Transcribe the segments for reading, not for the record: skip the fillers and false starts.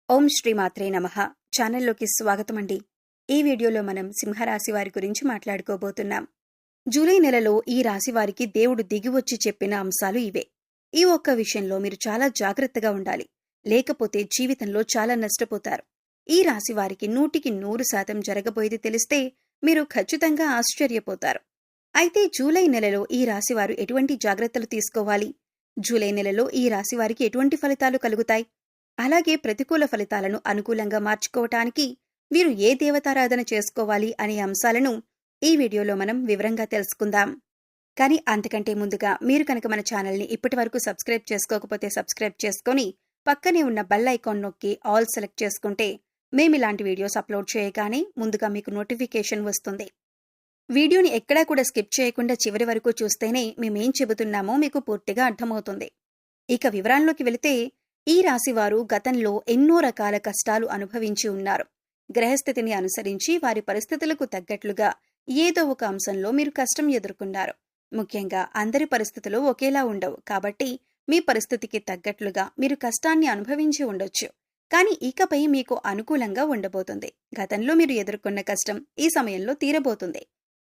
ఓం శ్రీ మాత్రే నమః. ఛానల్లోకి స్వాగతం అండి. ఈ వీడియోలో మనం సింహరాశి వారి గురించి మాట్లాడుకోబోతున్నాం. జూలై నెలలో ఈ రాశి వారికి దేవుడు దిగివచ్చి చెప్పిన అంశాలు ఇవే. ఈ ఒక్క విషయంలో మీరు చాలా జాగ్రత్తగా ఉండాలి, లేకపోతే జీవితంలో చాలా నష్టపోతారు. ఈ రాశి వారికి 100% జరగబోయేది తెలిస్తే మీరు ఖచ్చితంగా ఆశ్చర్యపోతారు. అయితే జూలై నెలలో ఈ రాశి వారు ఎటువంటి జాగ్రత్తలు తీసుకోవాలి? జూలై నెలలో ఈ రాశి వారికి ఎటువంటి ఫలితాలు కలుగుతాయి? అలాగే ప్రతికూల ఫలితాలను అనుకూలంగా మార్చుకోవటానికి వీరు ఏ దేవతారాధన చేసుకోవాలి అనే అంశాలను ఈ వీడియోలో మనం వివరంగా తెలుసుకుందాం. కానీ అంతకంటే ముందుగా మీరు కనుక మన ఛానల్ని ఇప్పటివరకు సబ్స్క్రైబ్ చేసుకోకపోతే సబ్స్క్రైబ్ చేసుకొని పక్కనే ఉన్న బెల్ ఐకాన్ నొక్కి ఆల్ సెలెక్ట్ చేసుకుంటే మేమిలాంటి వీడియోస్ అప్లోడ్ చేయగానే ముందుగా మీకు నోటిఫికేషన్ వస్తుంది. వీడియోని ఎక్కడా కూడా స్కిప్ చేయకుండా చివరి వరకు చూస్తేనే మేమేం చెబుతున్నామో మీకు పూర్తిగా అర్థమవుతుంది. ఇక వివరాల్లోకి వెళితే ఈ రాశివారు గతంలో ఎన్నో రకాల కష్టాలు అనుభవించి ఉన్నారు. గ్రహస్థితిని అనుసరించి వారి పరిస్థితులకు తగ్గట్లుగా ఏదో ఒక అంశంలో మీరు కష్టం ఎదుర్కొన్నారు. ముఖ్యంగా అందరి పరిస్థితులు ఒకేలా ఉండవు కాబట్టి మీ పరిస్థితికి తగ్గట్లుగా మీరు కష్టాన్ని అనుభవించి ఉండొచ్చు. కానీ ఇకపై మీకు అనుకూలంగా ఉండబోతుంది. గతంలో మీరు ఎదుర్కొన్న కష్టం ఈ సమయంలో తీరబోతుంది.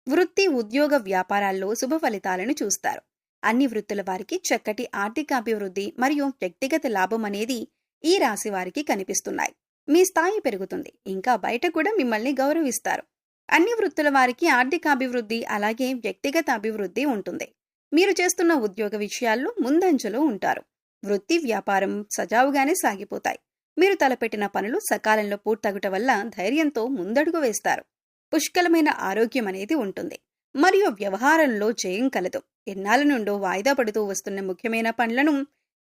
వృత్తి, ఉద్యోగ, వ్యాపారాల్లో శుభ ఫలితాలను చూస్తారు. అన్ని వృత్తుల వారికి చక్కటి ఆర్థికాభివృద్ధి మరియు వ్యక్తిగత లాభం అనేది ఈ రాశి వారికి కనిపిస్తున్నాయి. మీ స్థాయి పెరుగుతుంది, ఇంకా బయట కూడా మిమ్మల్ని గౌరవిస్తారు. అన్ని వృత్తుల వారికి ఆర్థికాభివృద్ధి అలాగే వ్యక్తిగత అభివృద్ధి ఉంటుంది. మీరు చేస్తున్న ఉద్యోగ విషయాల్లో ముందంజలో ఉంటారు. వృత్తి, వ్యాపారం సజావుగానే సాగిపోతాయి. మీరు తలపెట్టిన పనులు సకాలంలో పూర్తగుట వల్ల ధైర్యంతో ముందడుగు వేస్తారు. పుష్కలమైన ఆరోగ్యం అనేది ఉంటుంది మరియు వ్యవహారంలో జయం కలదు. ఎన్నాళ్ళ నుండో వాయిదా పడుతూ వస్తున్న ముఖ్యమైన పనులను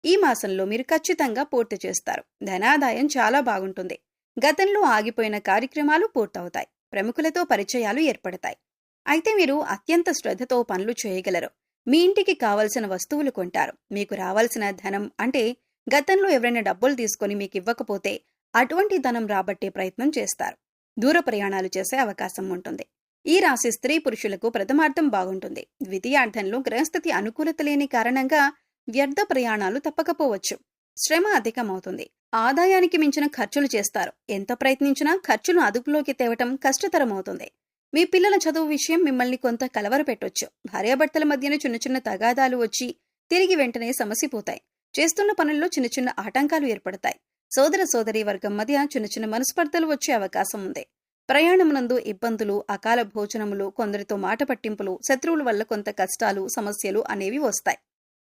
ఈ మాసంలో మీరు ఖచ్చితంగా పూర్తి చేస్తారు. ధనాదాయం చాలా బాగుంటుంది. గతంలో ఆగిపోయిన కార్యక్రమాలు పూర్తవుతాయి. ప్రముఖులతో పరిచయాలు ఏర్పడతాయి. అయితే మీరు అత్యంత శ్రద్ధతో పనులు చేయగలరు. మీ ఇంటికి కావలసిన వస్తువులు కొంటారు. మీకు రావాల్సిన ధనం అంటే గతంలో ఎవరైనా డబ్బులు తీసుకొని మీకు ఇవ్వకపోతే అటువంటి ధనం రాబట్టే ప్రయత్నం చేస్తారు. దూర ప్రయాణాలు చేసే అవకాశం ఉంటుంది. ఈ రాశి స్త్రీ పురుషులకు ప్రథమార్థం బాగుంటుంది. ద్వితీయార్థంలో గ్రహస్థితి అనుకూలత లేని కారణంగా వ్యర్థ ప్రయాణాలు తప్పకపోవచ్చు. శ్రమ అధికమవుతుంది. ఆదాయానికి మించిన ఖర్చులు చేస్తారు. ఎంత ప్రయత్నించినా ఖర్చును అదుపులోకి తేవటం కష్టతరమవుతుంది. మీ పిల్లల చదువు విషయం మిమ్మల్ని కొంత కలవరపెట్టొచ్చు. భార్యాభర్తల మధ్యన చిన్న చిన్న తగాదాలు వచ్చి తిరిగి వెంటనే సమసిపోతాయి. చేస్తున్న పనుల్లో చిన్న చిన్న ఆటంకాలు ఏర్పడతాయి. సోదర సోదరీ వర్గం మధ్య చిన్న చిన్న మనస్పర్ధలు వచ్చే అవకాశం ఉంది. ప్రయాణమునందు ఇబ్బందులు, అకాల భోజనములు, కొందరితో మాట పట్టింపులు, శత్రువుల వల్ల కొంత కష్టాలు, సమస్యలు అనేవి వస్తాయి.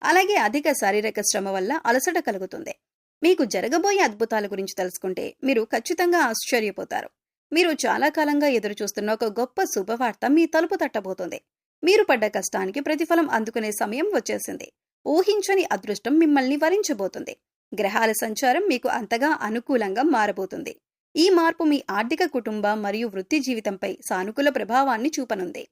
అలాగే అధిక శారీరక శ్రమ వల్ల అలసట కలుగుతుంది. మీకు జరగబోయే అద్భుతాల గురించి తెలుసుకుంటే మీరు ఖచ్చితంగా ఆశ్చర్యపోతారు. మీరు చాలా కాలంగా ఎదురుచూస్తున్న ఒక గొప్ప శుభవార్త మీ తలుపు తట్టబోతుంది. మీరు పడ్డ కష్టానికి ప్రతిఫలం అందుకునే సమయం వచ్చేసింది. ఊహించని అదృష్టం మిమ్మల్ని వరించబోతుంది. గ్రహాల సంచారం మీకు అంతగా అనుకూలంగా మారబోతుంది. ఈ మార్పు మీ ఆర్థిక, కుటుంబ మరియు వృత్తి జీవితంపై సానుకూల ప్రభావాన్ని చూపనుంది.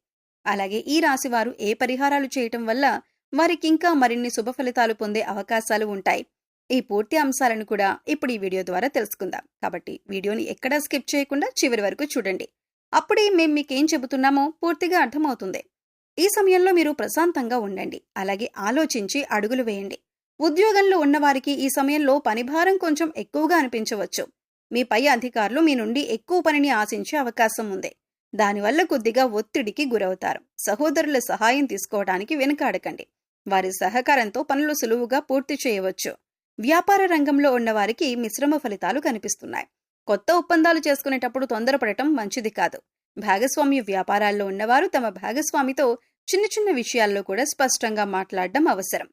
అలాగే ఈ రాశివారు ఏ పరిహారాలు చేయటం వల్ల వారికింకా మరిన్ని శుభ ఫలితాలు పొందే అవకాశాలు ఉంటాయి. ఈ పూర్తి అంశాలను కూడా ఇప్పుడు ఈ వీడియో ద్వారా తెలుసుకుందాం. కాబట్టి వీడియోని ఎక్కడా స్కిప్ చేయకుండా చివరి వరకు చూడండి. అప్పుడే మేం మీకేం చెబుతున్నామో పూర్తిగా అర్థమవుతుంది. ఈ సమయంలో మీరు ప్రశాంతంగా ఉండండి. అలాగే ఆలోచించి అడుగులు వేయండి. ఉద్యోగంలో ఉన్నవారికి ఈ సమయంలో పనిభారం కొంచెం ఎక్కువగా అనిపించవచ్చు. మీ పై అధికారులు మీ నుండి ఎక్కువ పనిని ఆశించే అవకాశం ఉంది. దానివల్ల కొద్దిగా ఒత్తిడికి గురవుతారు. సహోదరుల సహాయం తీసుకోవడానికి వెనుకాడకండి. వారి సహకారంతో పనులు సులువుగా పూర్తి చేయవచ్చు. వ్యాపార రంగంలో ఉన్నవారికి మిశ్రమ ఫలితాలు కనిపిస్తున్నాయి. కొత్త ఒప్పందాలు చేసుకునేటప్పుడు తొందరపడటం మంచిది కాదు. భాగస్వామ్య వ్యాపారాల్లో ఉన్నవారు తమ భాగస్వామితో చిన్న చిన్న విషయాల్లో కూడా స్పష్టంగా మాట్లాడడం అవసరం.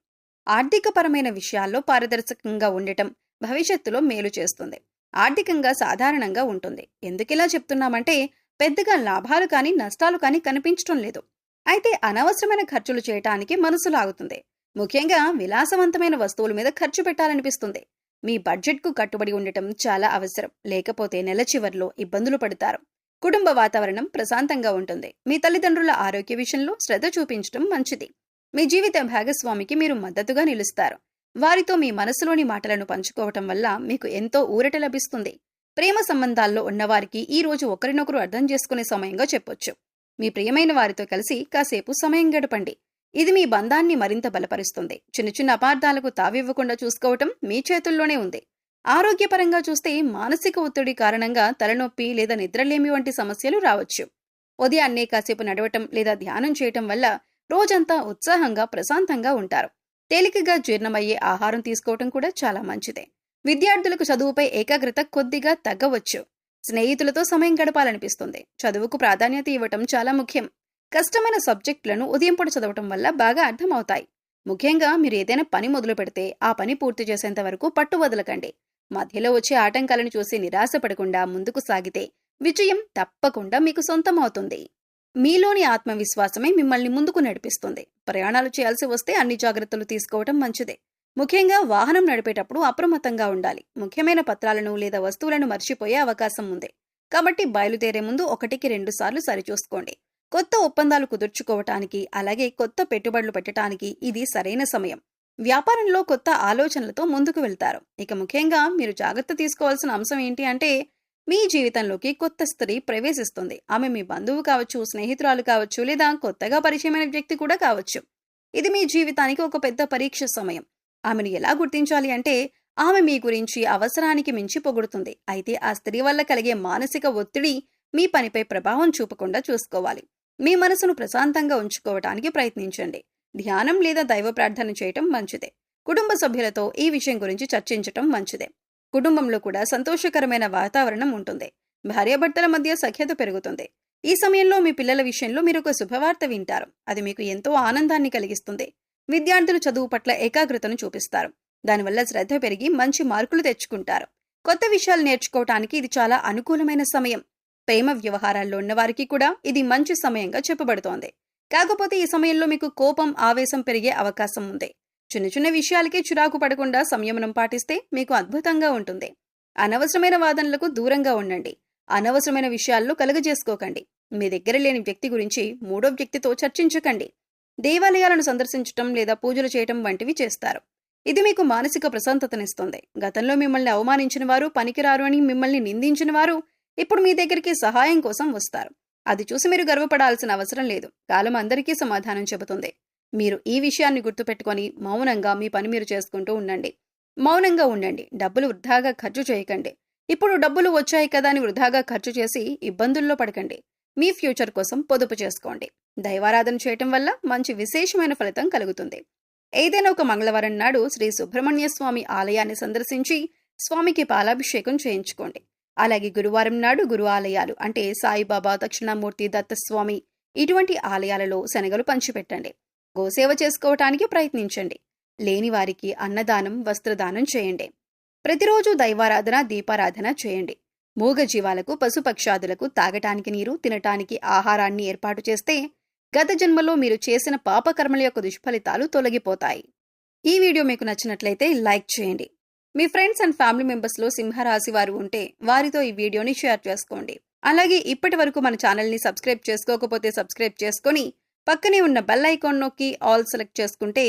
ఆర్థికపరమైన విషయాల్లో పారదర్శకంగా ఉండటం భవిష్యత్తులో మేలు చేస్తుంది. ఆర్థికంగా సాధారణంగా ఉంటుంది. ఎందుకిలా చెప్తున్నామంటే పెద్దగా లాభాలు కానీ నష్టాలు కానీ కనిపించడం లేదు. అయితే అనవసరమైన ఖర్చులు చేయటానికి మనసు లాగుతుంది. ముఖ్యంగా విలాసవంతమైన వస్తువుల మీద ఖర్చు పెట్టాలనిపిస్తుంది. మీ బడ్జెట్కు కట్టుబడి ఉండటం చాలా అవసరం. లేకపోతే నెల చివర్లో ఇబ్బందులు పడతారు. కుటుంబ వాతావరణం ప్రశాంతంగా ఉంటుంది. మీ తల్లిదండ్రుల ఆరోగ్య విషయంలో శ్రద్ధ చూపించడం మంచిది. మీ జీవిత భాగస్వామికి మీరు మద్దతుగా నిలుస్తారు. వారితో మీ మనసులోని మాటలను పంచుకోవటం వల్ల మీకు ఎంతో ఊరట లభిస్తుంది. ప్రేమ సంబంధాల్లో ఉన్నవారికి ఈ రోజు ఒకరినొకరు అర్థం చేసుకునే సమయంగా చెప్పొచ్చు. మీ ప్రియమైన వారితో కలిసి కాసేపు సమయం గడపండి. ఇది మీ బంధాన్ని మరింత బలపరుస్తుంది. చిన్న చిన్న అపార్థాలకు తావివ్వకుండా చూసుకోవటం మీ చేతుల్లోనే ఉంది. ఆరోగ్యపరంగా చూస్తే మానసిక ఒత్తిడి కారణంగా తలనొప్పి లేదా నిద్రలేమి వంటి సమస్యలు రావచ్చు. ఉదయాన్నే కాసేపు నడవటం లేదా ధ్యానం చేయటం వల్ల రోజంతా ఉత్సాహంగా ప్రశాంతంగా ఉంటారు. తేలికగా జీర్ణమయ్యే ఆహారం తీసుకోవటం కూడా చాలా మంచిదే. విద్యార్థులకు చదువుపై ఏకాగ్రత కొద్దిగా తగ్గవచ్చు. స్నేహితులతో సమయం గడపాలనిపిస్తుంది. చదువుకు ప్రాధాన్యత ఇవ్వటం చాలా ముఖ్యం. కష్టమైన సబ్జెక్టులను ఉదయం పూట చదవటం వల్ల బాగా అర్థమవుతాయి. ముఖ్యంగా మీరు ఏదైనా పని మొదలు పెడితే ఆ పని పూర్తి చేసేంత వరకు పట్టు వదలకండి. మధ్యలో వచ్చే ఆటంకాలను చూసి నిరాశపడకుండా ముందుకు సాగితే విజయం తప్పకుండా మీకు సొంతమవుతుంది. మీలోని ఆత్మవిశ్వాసమే మిమ్మల్ని ముందుకు నడిపిస్తుంది. ప్రయాణాలు చేయాల్సి వస్తే అన్ని జాగ్రత్తలు తీసుకోవటం మంచిదే. ముఖ్యంగా వాహనం నడిపేటప్పుడు అప్రమత్తంగా ఉండాలి. ముఖ్యమైన పత్రాలను లేదా వస్తువులను మర్చిపోయే అవకాశం ఉంది. కాబట్టి బయలుదేరే ముందు 1-2 సార్లు సరిచూసుకోండి. కొత్త ఒప్పందాలు కుదుర్చుకోవటానికి, అలాగే కొత్త పెట్టుబడులు పెట్టడానికి ఇది సరైన సమయం. వ్యాపారంలో కొత్త ఆలోచనలతో ముందుకు వెళ్తారు. ఇక ముఖ్యంగా మీరు జాగ్రత్త తీసుకోవాల్సిన అంశం ఏంటి అంటే, మీ జీవితంలోకి కొత్త స్త్రీ ప్రవేశిస్తుంది. ఆమె మీ బంధువు కావచ్చు, స్నేహితురాలు కావచ్చు, లేదా కొత్తగా పరిచయమైన వ్యక్తి కూడా కావచ్చు. ఇది మీ జీవితానికి ఒక పెద్ద పరీక్ష సమయం. ఆమెను ఎలా గుర్తించాలి అంటే, ఆమె మీ గురించి అవసరానికి మించి పొగుడుతుంది. అయితే ఆ స్త్రీ వల్ల కలిగే మానసిక ఒత్తిడి మీ పనిపై ప్రభావం చూపకుండా చూసుకోవాలి. మీ మనసును ప్రశాంతంగా ఉంచుకోవటానికి ప్రయత్నించండి. ధ్యానం లేదా దైవ ప్రార్థన చేయటం మంచిదే. కుటుంబ సభ్యులతో ఈ విషయం గురించి చర్చించటం మంచిదే. కుటుంబంలో కూడా సంతోషకరమైన వాతావరణం ఉంటుంది. భార్యాభర్తల మధ్య సఖ్యత పెరుగుతుంది. ఈ సమయంలో మీ పిల్లల విషయంలో మీరు ఒక శుభవార్త వింటారు. అది మీకు ఎంతో ఆనందాన్ని కలిగిస్తుంది. విద్యార్థులు చదువు పట్ల ఏకాగ్రతను చూపిస్తారు. దానివల్ల శ్రద్ధ పెరిగి మంచి మార్కులు తెచ్చుకుంటారు. కొత్త విషయాలు నేర్చుకోవటానికి ఇది చాలా అనుకూలమైన సమయం. ప్రేమ వ్యవహారాల్లో ఉన్నవారికి కూడా ఇది మంచి సమయంగా చెప్పబడుతోంది. కాకపోతే ఈ సమయంలో మీకు కోపం, ఆవేశం పెరిగే అవకాశం ఉంది. చిన్న చిన్న విషయాలకే చిరాకు పడకుండా సంయమనం పాటిస్తే మీకు అద్భుతంగా ఉంటుంది. అనవసరమైన వాదనలకు దూరంగా ఉండండి. అనవసరమైన విషయాల్లో కలుగజేసుకోకండి. మీ దగ్గర లేని వ్యక్తి గురించి మూడో వ్యక్తితో చర్చించకండి. దేవాలయాలను సందర్శించటం లేదా పూజలు చేయటం వంటివి చేస్తారు. ఇది మీకు మానసిక ప్రశాంతతనిస్తుంది. గతంలో మిమ్మల్ని అవమానించిన వారు, పనికిరారు అని మిమ్మల్ని నిందించిన వారు ఇప్పుడు మీ దగ్గరికి సహాయం కోసం వస్తారు. అది చూసి మీరు గర్వపడాల్సిన అవసరం లేదు. కాలం అందరికీ సమాధానం చెబుతుంది. మీరు ఈ విషయాన్ని గుర్తుపెట్టుకొని మౌనంగా మీ పని మీరు చేసుకుంటూ ఉండండి. మౌనంగా ఉండండి. డబ్బులు వృధాగా ఖర్చు చేయకండి. ఇప్పుడు డబ్బులు వచ్చాయి కదా అని వృధాగా ఖర్చు చేసి ఇబ్బందుల్లో పడకండి. మీ ఫ్యూచర్ కోసం పొదుపు చేసుకోండి. దైవారాధన చేయటం వల్ల మంచి విశేషమైన ఫలితం కలుగుతుంది. ఏదైనా ఒక మంగళవారం నాడు శ్రీ సుబ్రహ్మణ్య స్వామి ఆలయాన్ని సందర్శించి స్వామికి పాలాభిషేకం చేయించుకోండి. అలాగే గురువారం నాడు గురు ఆలయాలు అంటే సాయిబాబా, దక్షిణామూర్తి, దత్తస్వామి ఇటువంటి ఆలయాలలో శనగలు పంచిపెట్టండి. గోసేవ చేసుకోవటానికి ప్రయత్నించండి. లేని వారికి అన్నదానం, వస్త్రదానం చేయండి. ప్రతిరోజు దైవారాధన, దీపారాధన చేయండి. మూగ జీవాలకు, పశుపక్షాదులకు తాగటానికి నీరు, తినటానికి ఆహారాన్ని ఏర్పాటు చేస్తే గత జన్మలో మీరు చేసిన పాపకర్మల యొక్క దుష్ఫలితాలు తొలగిపోతాయి. ఈ వీడియో మీకు నచ్చినట్లయితే లైక్ చేయండి. మీ ఫ్రెండ్స్ అండ్ ఫ్యామిలీ మెంబర్స్లో సింహరాశి వారు ఉంటే వారితో ఈ వీడియోని షేర్ చేసుకోండి. అలాగే ఇప్పటి వరకు మన ఛానల్ని సబ్స్క్రైబ్ చేసుకోకపోతే సబ్స్క్రైబ్ చేసుకొని పక్కనే ఉన్న బెల్ ఐకాన్ నొక్కి ఆల్ సెలెక్ట్ చేసుకుంటే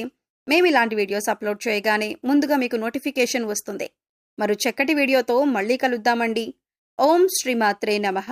మేము ఇలాంటి వీడియోస్ అప్లోడ్ చేయగానే ముందుగా మీకు నోటిఫికేషన్ వస్తుంది. మరో చక్కటి వీడియోతో మళ్ళీ కలుద్దామండి. ఓం శ్రీమాత్రే నమః.